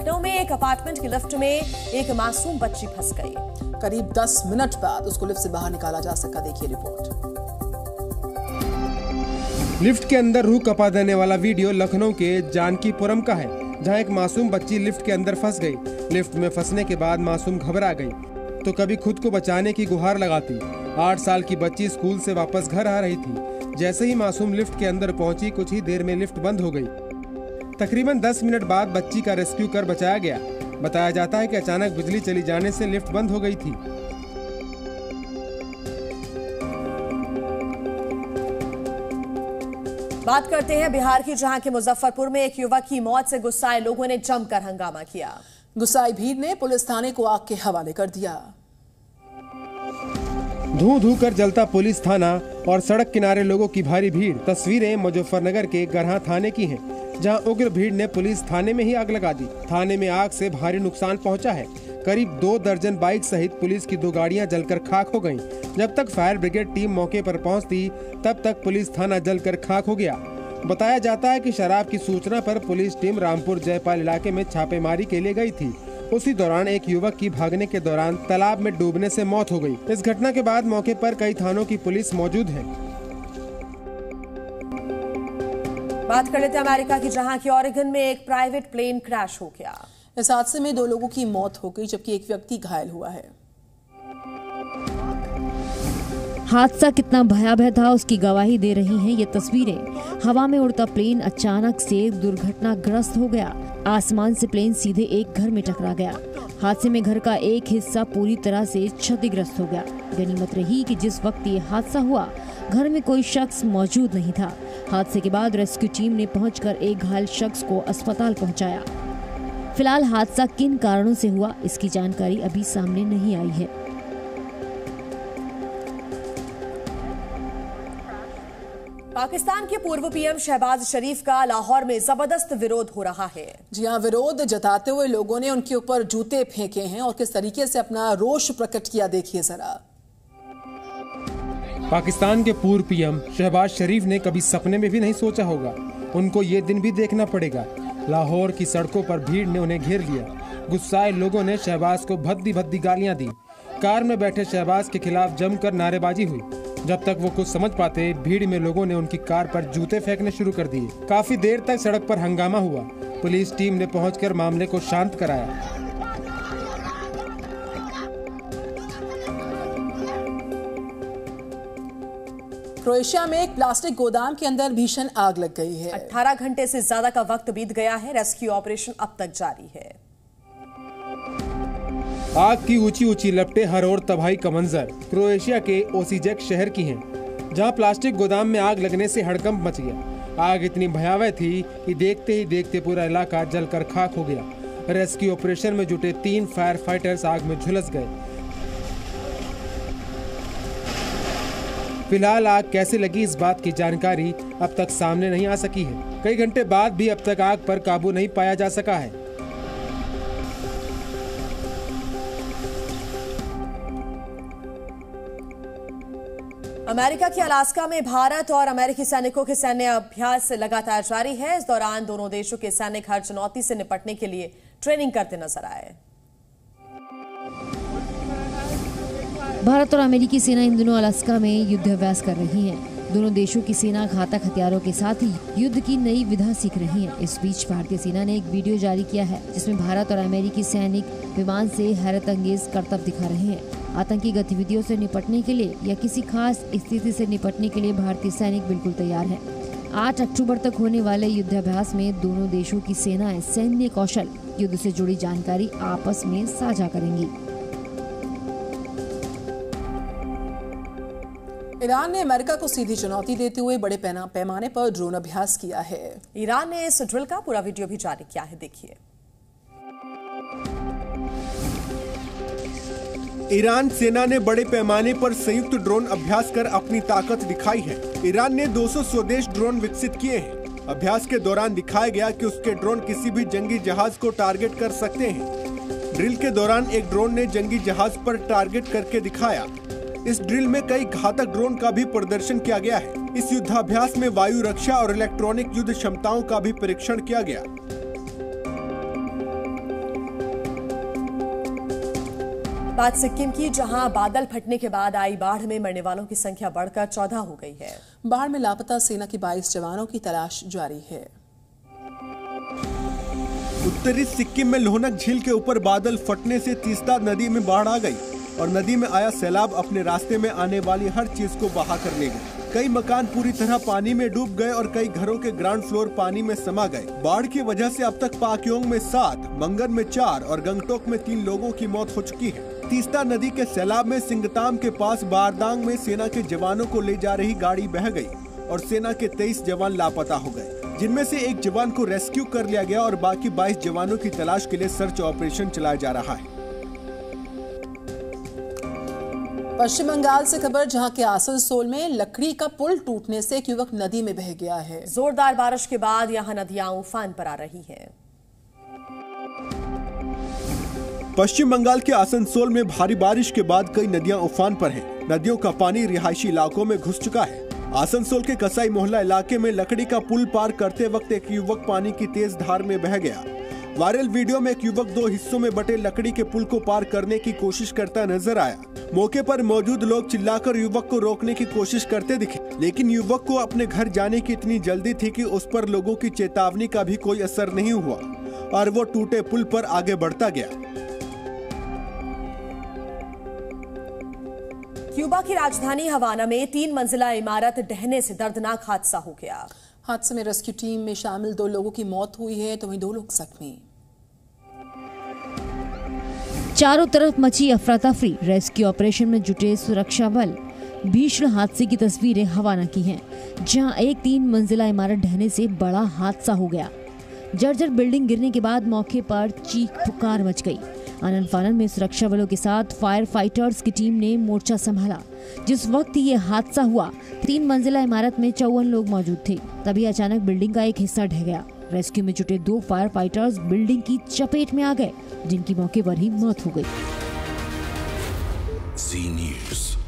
लखनऊ में एक अपार्टमेंट की लिफ्ट में एक मासूम बच्ची फंस गई। करीब 10 मिनट बाद उसको लिफ्ट से बाहर निकाला जा सका। देखिए रिपोर्ट। लिफ्ट के अंदर रूह कपा देने वाला वीडियो लखनऊ के जानकीपुरम का है, जहां एक मासूम बच्ची लिफ्ट के अंदर फंस गई। लिफ्ट में फंसने के बाद मासूम घबरा गई तो कभी खुद को बचाने की गुहार लगाती। 8 साल की बच्ची स्कूल से वापस घर आ रही थी। जैसे ही मासूम लिफ्ट के अंदर पहुंची, कुछ ही देर में लिफ्ट बंद हो गई। तकरीबन 10 मिनट बाद बच्ची का रेस्क्यू कर बचाया गया। बताया जाता है कि अचानक बिजली चली जाने से लिफ्ट बंद हो गई थी। बात करते हैं बिहार की, जहां के मुजफ्फरपुर में एक युवक की मौत से गुस्साए लोगों ने जमकर हंगामा किया। गुस्साई भीड़ ने पुलिस थाने को आग के हवाले कर दिया। धू धू कर जलता पुलिस थाना और सड़क किनारे लोगों की भारी भीड़। तस्वीरें मुजफ्फरनगर के गरहा थाने की हैं, जहां उग्र भीड़ ने पुलिस थाने में ही आग लगा दी। थाने में आग से भारी नुकसान पहुंचा है। करीब 2 दर्जन बाइक सहित पुलिस की 2 गाड़ियां जलकर खाक हो गईं। जब तक फायर ब्रिगेड टीम मौके पर पहुंचती, तब तक पुलिस थाना जलकर खाक हो गया। बताया जाता है कि शराब की सूचना पर पुलिस टीम रामपुर जयपाल इलाके में छापेमारी के लिए गई थी। उसी दौरान एक युवक की भागने के दौरान तालाब में डूबने से मौत हो गई। इस घटना के बाद मौके पर कई थानों की पुलिस मौजूद है। बात कर लेते हैं अमेरिका की, जहां की ऑरेगन में एक प्राइवेट प्लेन क्रैश हो गया। इस हादसे में 2 लोगों की मौत हो गई, जबकि एक व्यक्ति घायल हुआ है। हादसा कितना भयावह था उसकी गवाही दे रही हैं ये तस्वीरें। हवा में उड़ता प्लेन अचानक से दुर्घटनाग्रस्त हो गया। आसमान से प्लेन सीधे एक घर में टकरा गया। हादसे में घर का एक हिस्सा पूरी तरह से क्षतिग्रस्त हो गया। गनीमत रही कि जिस वक्त ये हादसा हुआ, घर में कोई शख्स मौजूद नहीं था। हादसे के बाद रेस्क्यू टीम ने पहुंचकर एक घायल शख्स को अस्पताल पहुंचाया। फिलहाल हादसा किन कारणों से हुआ, इसकी जानकारी अभी सामने नहीं आई है। पाकिस्तान के पूर्व पीएम शहबाज शरीफ का लाहौर में जबरदस्त विरोध हो रहा है। जी हां, विरोध जताते हुए लोगों ने उनके ऊपर जूते फेंके हैं और किस तरीके से अपना रोष प्रकट किया, देखिए जरा। पाकिस्तान के पूर्व पीएम शहबाज शरीफ ने कभी सपने में भी नहीं सोचा होगा उनको ये दिन भी देखना पड़ेगा। लाहौर की सड़कों पर भीड़ ने उन्हें घेर लिया। गुस्साए लोगों ने शहबाज को भद्दी भद्दी गालियां दी। कार में बैठे शहबाज के खिलाफ जमकर नारेबाजी हुई। जब तक वो कुछ समझ पाते, भीड़ में लोगों ने उनकी कार पर जूते फेंकने शुरू कर दिए। काफी देर तक सड़क पर हंगामा हुआ। पुलिस टीम ने पहुंचकर मामले को शांत कराया। क्रोएशिया में एक प्लास्टिक गोदाम के अंदर भीषण आग लग गई है। 18 घंटे से ज्यादा का वक्त बीत गया है। रेस्क्यू ऑपरेशन अब तक जारी है। आग की ऊंची ऊंची लपटें, हर ओर तबाही का मंजर क्रोएशिया के ओसिजेक शहर की हैं, जहां प्लास्टिक गोदाम में आग लगने से हड़कंप मच गया। आग इतनी भयावह थी कि देखते ही देखते पूरा इलाका जलकर खाक हो गया। रेस्क्यू ऑपरेशन में जुटे 3 फायर फाइटर्स आग में झुलस गए। फिलहाल आग कैसे लगी, इस बात की जानकारी अब तक सामने नहीं आ सकी है। कई घंटे बाद भी अब तक आग पर काबू नहीं पाया जा सका है। अमेरिका के अलास्का में भारत और अमेरिकी सैनिकों के सैन्य अभ्यास लगातार जारी है। इस दौरान दोनों देशों के सैनिक हर चुनौती से निपटने के लिए ट्रेनिंग करते नजर आए। भारत और अमेरिकी सेना इन दिनों अलास्का में युद्धाभ्यास कर रही है। दोनों देशों की सेना घातक हथियारों के साथ युद्ध की नई विधा सीख रही है। इस बीच भारतीय सेना ने एक वीडियो जारी किया है, जिसमें भारत और अमेरिकी सैनिक विमान से हैरत अंगेज करतब दिखा रहे हैं। आतंकी गतिविधियों से निपटने के लिए या किसी खास स्थिति से निपटने के लिए भारतीय सैनिक बिल्कुल तैयार है। 8 अक्टूबर तक होने वाले युद्धाभ्यास में दोनों देशों की सेनाएं सैन्य कौशल, युद्ध से जुड़ी जानकारी आपस में साझा करेंगी। ईरान ने अमेरिका को सीधी चुनौती देते हुए बड़े पैमाने पर ड्रोन अभ्यास किया है। ईरान ने इस ड्रिल का पूरा वीडियो भी जारी किया है, देखिए। ईरान सेना ने बड़े पैमाने पर संयुक्त ड्रोन अभ्यास कर अपनी ताकत दिखाई है। ईरान ने 200 स्वदेश ड्रोन विकसित किए हैं। अभ्यास के दौरान दिखाया गया कि उसके ड्रोन किसी भी जंगी जहाज को टारगेट कर सकते हैं। ड्रिल के दौरान एक ड्रोन ने जंगी जहाज पर टारगेट करके दिखाया। इस ड्रिल में कई घातक ड्रोन का भी प्रदर्शन किया गया है। इस युद्धाभ्यास में वायु रक्षा और इलेक्ट्रॉनिक युद्ध क्षमताओं का भी परीक्षण किया गया। बात सिक्किम की, जहां बादल फटने के बाद आई बाढ़ में मरने वालों की संख्या बढ़कर 14 हो गई है। बाढ़ में लापता सेना के 22 जवानों की तलाश जारी है। उत्तरी सिक्किम में लोहनक झील के ऊपर बादल फटने से तीस्ता नदी में बाढ़ आ गई और नदी में आया सैलाब अपने रास्ते में आने वाली हर चीज को बहा कर ले गई। कई मकान पूरी तरह पानी में डूब गए और कई घरों के ग्राउंड फ्लोर पानी में समा गए। बाढ़ की वजह से अब तक पाक्योंग में 7, मंगन में 4 और गंगटोक में 3 लोगों की मौत हो चुकी है। तीस्ता नदी के सैलाब में सिंगताम के पास बारदांग में सेना के जवानों को ले जा रही गाड़ी बह गई और सेना के 23 जवान लापता हो गए, जिनमें से एक जवान को रेस्क्यू कर लिया गया और बाकी 22 जवानों की तलाश के लिए सर्च ऑपरेशन चलाया जा रहा है। पश्चिम बंगाल से खबर, जहां के आसनसोल में लकड़ी का पुल टूटने से एक युवक नदी में बह गया है। जोरदार बारिश के बाद यहां नदियां उफान पर आ रही हैं। पश्चिम बंगाल के आसनसोल में भारी बारिश के बाद कई नदियां उफान पर हैं। नदियों का पानी रिहायशी इलाकों में घुस चुका है। आसनसोल के कसाई मोहल्ला इलाके में लकड़ी का पुल पार करते वक्त एक युवक पानी की तेज धार में बह गया। वायरल वीडियो में एक युवक 2 हिस्सों में बटे लकड़ी के पुल को पार करने की कोशिश करता नजर आया। मौके पर मौजूद लोग चिल्लाकर युवक को रोकने की कोशिश करते दिखे, लेकिन युवक को अपने घर जाने की इतनी जल्दी थी कि उस पर लोगों की चेतावनी का भी कोई असर नहीं हुआ और वो टूटे पुल पर आगे बढ़ता गया। क्यूबा की राजधानी हवाना में 3 मंजिला इमारत ढहने से दर्दनाक हादसा हो गया। हादसे में रेस्क्यू टीम में शामिल 2 लोगों की मौत हुई है तो वहीं 2 लोग जख्मी। चारों तरफ मची अफरा तफरी, रेस्क्यू ऑपरेशन में जुटे सुरक्षा बल। भीषण हादसे की तस्वीरें हवाना की हैं, जहां एक 3 मंजिला इमारत ढहने से बड़ा हादसा हो गया। जर्जर बिल्डिंग गिरने के बाद मौके पर चीख पुकार मच गई। आनन फानन में सुरक्षा बलों के साथ फायर फाइटर्स की टीम ने मोर्चा संभाला। जिस वक्त ये हादसा हुआ, 3 मंजिला इमारत में 54 लोग मौजूद थे। तभी अचानक बिल्डिंग का एक हिस्सा ढह गया। रेस्क्यू में जुटे 2 फायर फाइटर्स बिल्डिंग की चपेट में आ गए, जिनकी मौके पर ही मौत हो गई। जी न्यूज़।